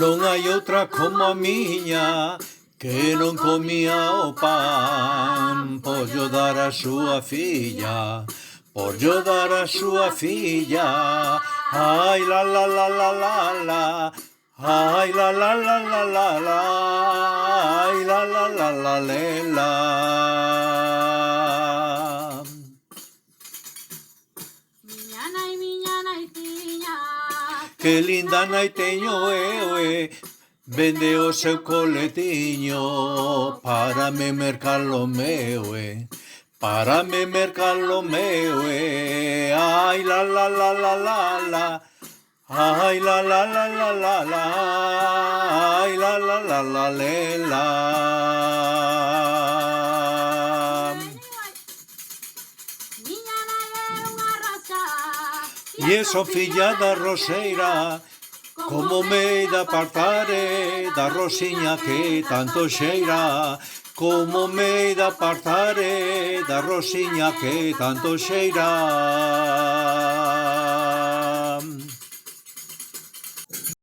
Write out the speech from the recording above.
Non hai outra como a miña que non comía o pan por yo dar a súa filla, por yo dar a súa filla. Ai la la la la la la, ai la la la la la la, ai la la la la le la. Miña naitiña, Que linda nai teño eu, vende o seu coletiño para me mercar lo meu, para me mercar lo meu, ai la la la la la la, ai la la la la la la, ai la la la la le la. miña nai é unha rosa, E eso filla da roseira, como me da apartare da rosiña que tanto xeira, como me da apartare da rosiña que tanto xeira.